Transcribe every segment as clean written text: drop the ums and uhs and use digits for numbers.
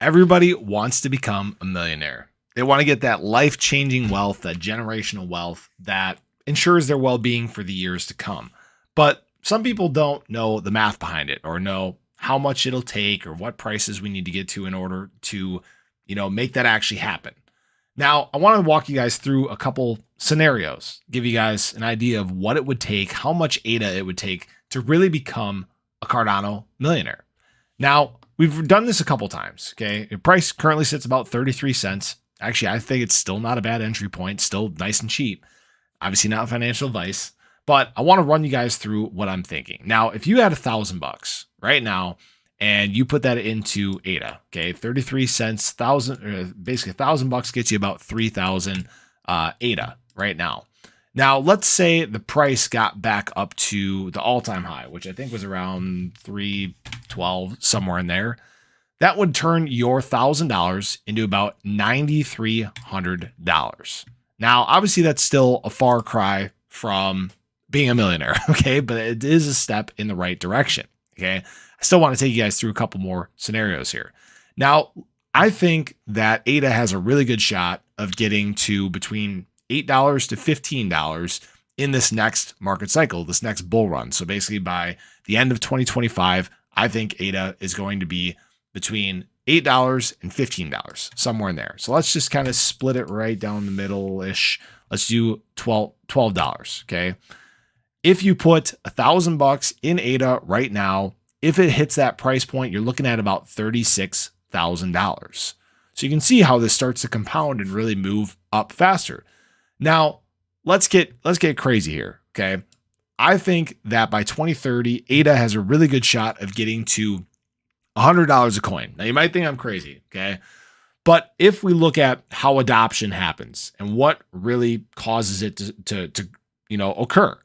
Everybody wants to become a millionaire. They want to get that life-changing wealth, that generational wealth that ensures their well-being for the years to come. But some people don't know the math behind it or know how much it'll take or what prices we need to get to in order to, make that actually happen. Now, I want to walk you guys through a couple scenarios, give you guys an idea of what it would take, how much ADA it would take to really become a Cardano millionaire. Now, we've done this a couple times, okay? The price currently sits about 33 cents. Actually, I think it's still not a bad entry point, still nice and cheap. Obviously not financial advice, but I want to run you guys through what I'm thinking. Now, if you had $1,000 right now and you put that into ADA, okay, 33 cents, basically $1,000 gets you about 3,000 ADA right now. Now, let's say the price got back up to the all-time high, which I think was around 312, somewhere in there. That would turn your $1,000 into about $9,300. Now, obviously, that's still a far cry from being a millionaire, okay? But it is a step in the right direction, okay? I still want to take you guys through a couple more scenarios here. Now, I think that ADA has a really good shot of getting to between $8 to $15 in this next market cycle, this next bull run. So basically by the end of 2025, I think ADA is going to be between $8 and $15, somewhere in there. So let's just kind of split it right down the middle-ish. Let's do $12, okay? If you put $1,000 in ADA right now, if it hits that price point, you're looking at about $36,000. So you can see how this starts to compound and really move up faster. Now, let's get crazy here, okay? I think that by 2030, ADA has a really good shot of getting to $100 a coin. Now, you might think I'm crazy, okay? But if we look at how adoption happens and what really causes it to occur,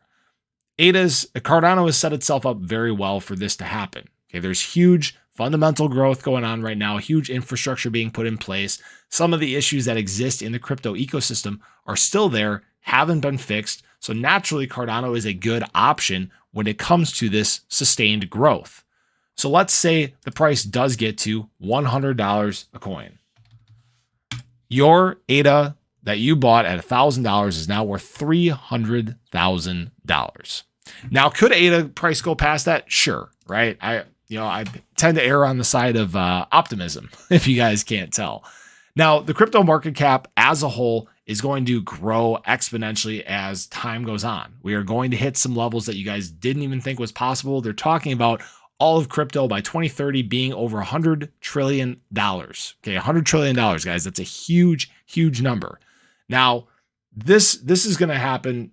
Cardano has set itself up very well for this to happen. Okay, there's huge fundamental growth going on right now, huge infrastructure being put in place. Some of the issues that exist in the crypto ecosystem are still there, haven't been fixed. So naturally, Cardano is a good option when it comes to this sustained growth. So let's say the price does get to $100 a coin. Your ADA that you bought at $1,000 is now worth $300,000. Now, could ADA price go past that? Sure, right? I tend to err on the side of optimism, if you guys can't tell. Now, the crypto market cap as a whole is going to grow exponentially as time goes on. We are going to hit some levels that you guys didn't even think was possible. They're talking about all of crypto by 2030 being over $100 trillion. Okay, $100 trillion, guys. That's a huge, huge number. Now, this is going to happen,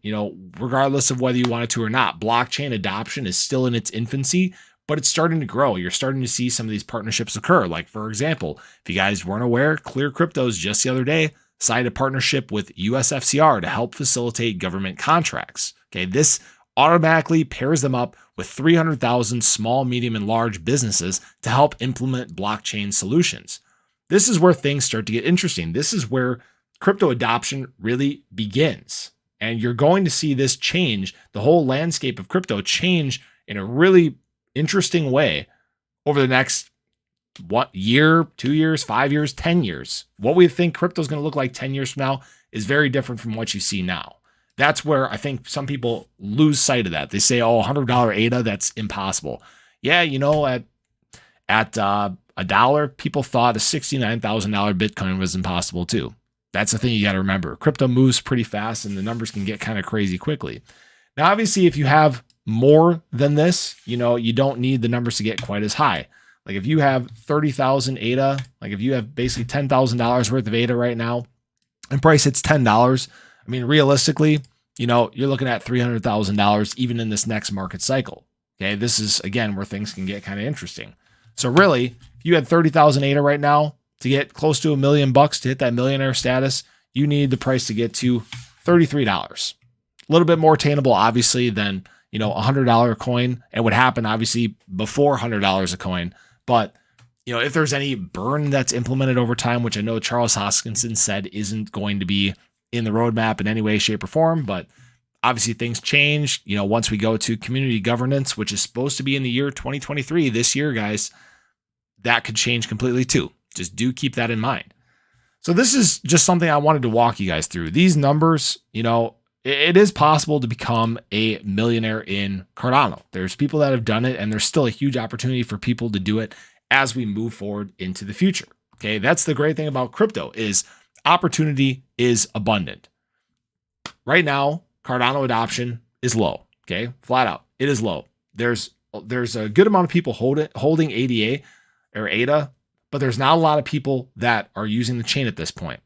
regardless of whether you want it to or not. Blockchain adoption is still in its infancy, but it's starting to grow. You're starting to see some of these partnerships occur. Like, for example, if you guys weren't aware, Clear Cryptos just the other day signed a partnership with USFCR to help facilitate government contracts. Okay, this automatically pairs them up with 300,000 small, medium, and large businesses to help implement blockchain solutions. This is where things start to get interesting. This is where crypto adoption really begins. And you're going to see this change, the whole landscape of crypto change in a really interesting way over the next year, 2 years, 5 years, 10 years. What we think crypto is going to look like 10 years from now is very different from what you see now. That's where I think some people lose sight of that. They say, oh, $100 ADA, that's impossible. Yeah, at $1, people thought a $69,000 Bitcoin was impossible too. That's the thing you got to remember. Crypto moves pretty fast and the numbers can get kind of crazy quickly. Now, obviously, if you have more than this, you don't need the numbers to get quite as high. Like if you have 30,000 ADA, like if you have basically $10,000 worth of ADA right now and price hits $10, I mean, realistically, you're looking at $300,000 even in this next market cycle. Okay, this is, again, where things can get kind of interesting. So really, if you had 30,000 ADA right now, to get close to $1 million to hit that millionaire status, you need the price to get to $33. A little bit more attainable, obviously, than $100 coin. It would happen, obviously, before $100 a coin. But if there's any burn that's implemented over time, which I know Charles Hoskinson said isn't going to be in the roadmap in any way, shape, or form, but obviously things change. Once we go to community governance, which is supposed to be in the year 2023, this year, guys, that could change completely too. just do keep that in mind. So this is just something I wanted to walk you guys through. These numbers, it is possible to become a millionaire in Cardano. There's people that have done it, and there's still a huge opportunity for people to do it as we move forward into the future. Okay, that's the great thing about crypto is opportunity is abundant. Right now, Cardano adoption is low. Okay, flat out, it is low. There's a good amount of people holding ADA or ADA, but there's not a lot of people that are using the chain at this point.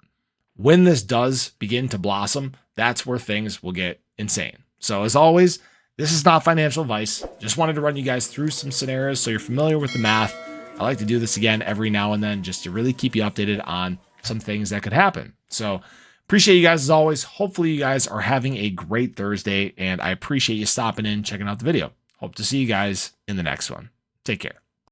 When this does begin to blossom, that's where things will get insane. So as always, this is not financial advice. Just wanted to run you guys through some scenarios so you're familiar with the math. I like to do this again every now and then just to really keep you updated on some things that could happen. So appreciate you guys as always. Hopefully you guys are having a great Thursday, and I appreciate you stopping in, checking out the video. Hope to see you guys in the next one. Take care.